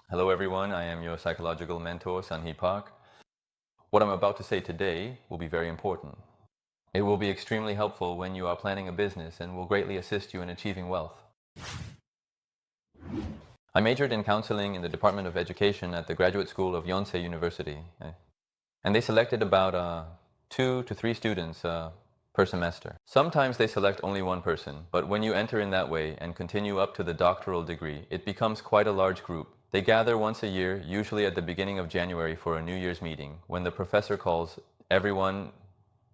Hello everyone, I am your psychological mentor, Sanhee Park. What I'm about to say today will be very important. It will be extremely helpful when you are planning a business and will greatly assist you in achieving wealth. I majored in counseling in the Department of Education at the Graduate School of Yonsei University. And they selected about 2 to 3 students per semester. Sometimes they select only one person, but when you enter in that way and continue up to the doctoral degree, it becomes quite a large group. They gather once a year, usually at the beginning of January for a New Year's meeting, when the professor calls everyone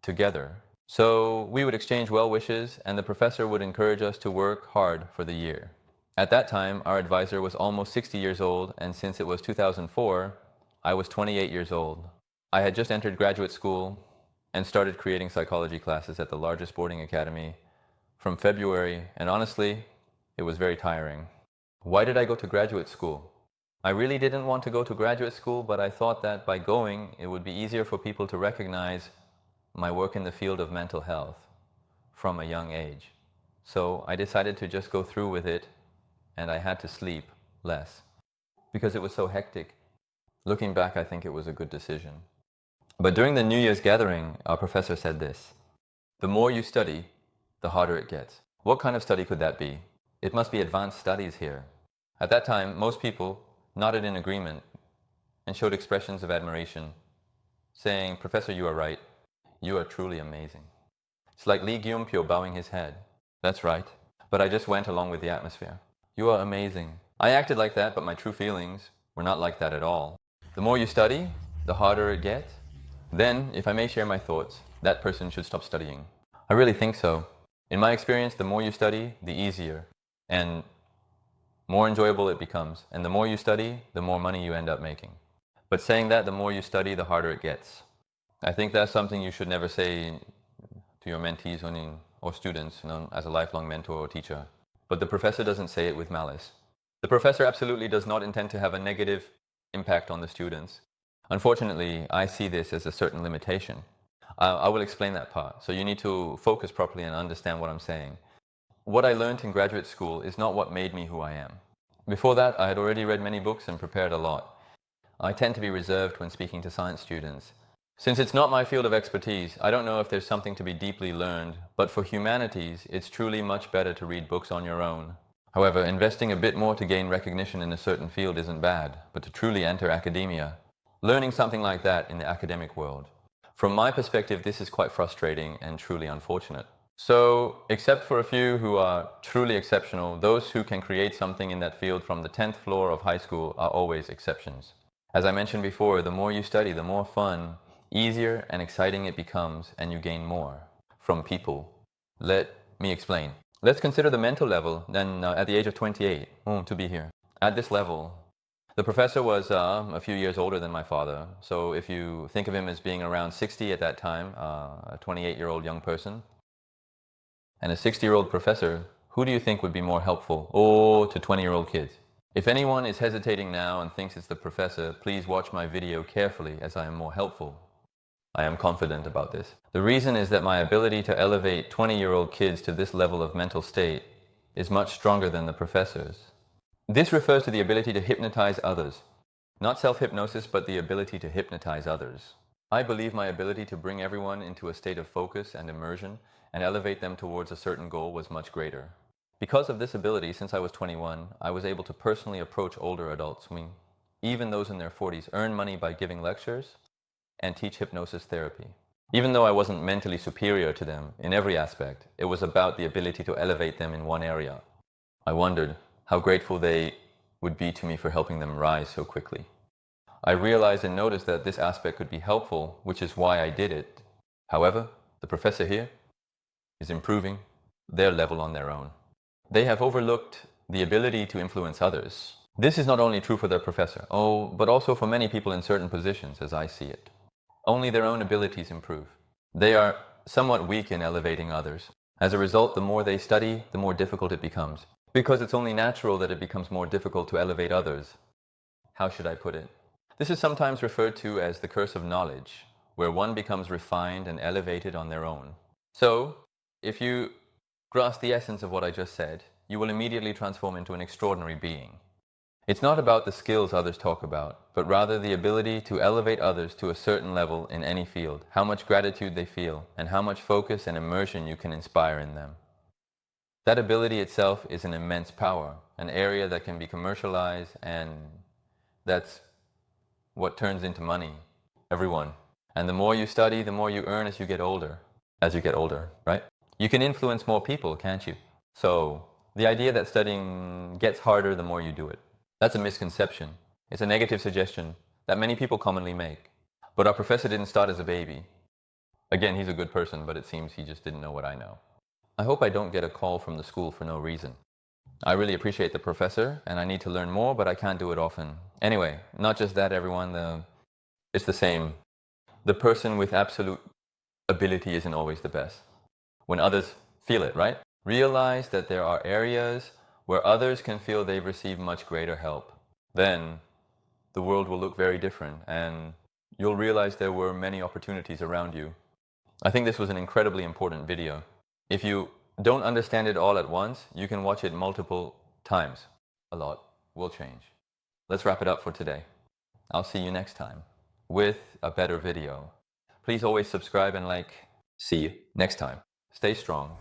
together. So we would exchange well wishes, and the professor would encourage us to work hard for the year. At that time, our advisor was almost 60 years old, and since it was 2004, I was 28 years old. I had just entered graduate school and started creating psychology classes at the largest boarding academy from February, and honestly, it was very tiring. Why did I go to graduate school? I really didn't want to go to graduate school, but I thought that by going, it would be easier for people to recognize my work in the field of mental health from a young age. So I decided to just go through with it, and I had to sleep less because it was so hectic. Looking back, I think it was a good decision. But during the New Year's gathering, our professor said this: the more you study, the harder it gets. What kind of study could that be? It must be advanced studies here. At that time, most people nodded in agreement and showed expressions of admiration, saying, "Professor, you are right. You are truly amazing." It's like Lee Gyumpyo bowing his head. That's right. But I just went along with the atmosphere. You are amazing. I acted like that, but my true feelings were not like that at all. The more you study, the harder it gets. Then, if I may share my thoughts, that person should stop studying. I really think so. In my experience, the more you study, the easier and more enjoyable it becomes. And the more you study, the more money you end up making. But saying that, the more you study, the harder it gets. I think that's something you should never say to your mentees or students, as a lifelong mentor or teacher. But the professor doesn't say it with malice. The professor absolutely does not intend to have a negative impact on the students. Unfortunately, I see this as a certain limitation. I will explain that part. So you need to focus properly and understand what I'm saying. What I learned in graduate school is not what made me who I am. Before that, I had already read many books and prepared a lot. I tend to be reserved when speaking to science students. Since it's not my field of expertise, I don't know if there's something to be deeply learned, but for humanities, it's truly much better to read books on your own. However, investing a bit more to gain recognition in a certain field isn't bad, but to truly enter academia, learning something like that in the academic world. From my perspective, this is quite frustrating and truly unfortunate. So, except for a few who are truly exceptional, those who can create something in that field from the 10th floor of high school are always exceptions. As I mentioned before, the more you study, the more fun, easier and exciting it becomes, and you gain more from people. Let me explain. Let's consider the mental level, then at the age of 28, to be here. At this level, the professor was a few years older than my father, so if you think of him as being around 60 at that time, a 28-year-old young person, and a 60-year-old professor, who do you think would be more helpful? To 20-year-old kids. If anyone is hesitating now and thinks it's the professor, please watch my video carefully as I am more helpful. I am confident about this. The reason is that my ability to elevate 20-year-old kids to this level of mental state is much stronger than the professor's. This refers to the ability to hypnotize others. Not self-hypnosis, but the ability to hypnotize others. I believe my ability to bring everyone into a state of focus and immersion and elevate them towards a certain goal was much greater. Because of this ability, since I was 21, I was able to personally approach older adults, even those in their 40s, earn money by giving lectures and teach hypnosis therapy. Even though I wasn't mentally superior to them in every aspect, it was about the ability to elevate them in one area. I wondered how grateful they would be to me for helping them rise so quickly. I realized and noticed that this aspect could be helpful, which is why I did it. However, the professor here is improving their level on their own. They have overlooked the ability to influence others. This is not only true for their professor, but also for many people in certain positions, as I see it. Only their own abilities improve. They are somewhat weak in elevating others. As a result, the more they study, the more difficult it becomes. Because it's only natural that it becomes more difficult to elevate others. How should I put it? This is sometimes referred to as the curse of knowledge, where one becomes refined and elevated on their own. So, if you grasp the essence of what I just said, you will immediately transform into an extraordinary being. It's not about the skills others talk about, but rather the ability to elevate others to a certain level in any field, how much gratitude they feel, and how much focus and immersion you can inspire in them. That ability itself is an immense power, an area that can be commercialized, and that's what turns into money. Everyone. And the more you study, the more you earn as you get older. As you get older, right? You can influence more people, can't you? So, the idea that studying gets harder the more you do it. That's a misconception. It's a negative suggestion that many people commonly make. But our professor didn't start as a baby. Again, he's a good person, but it seems he just didn't know what I know. I hope I don't get a call from the school for no reason. I really appreciate the professor, and I need to learn more, but I can't do it often. Anyway, not just that, everyone. It's the same. The person with absolute ability isn't always the best. When others feel it, right? Realize that there are areas where others can feel they've received much greater help. Then the world will look very different, and you'll realize there were many opportunities around you. I think this was an incredibly important video. If you don't understand it all at once, you can watch it multiple times. A lot will change. Let's wrap it up for today. I'll see you next time with a better video. Please always subscribe and like. See you next time. Stay strong.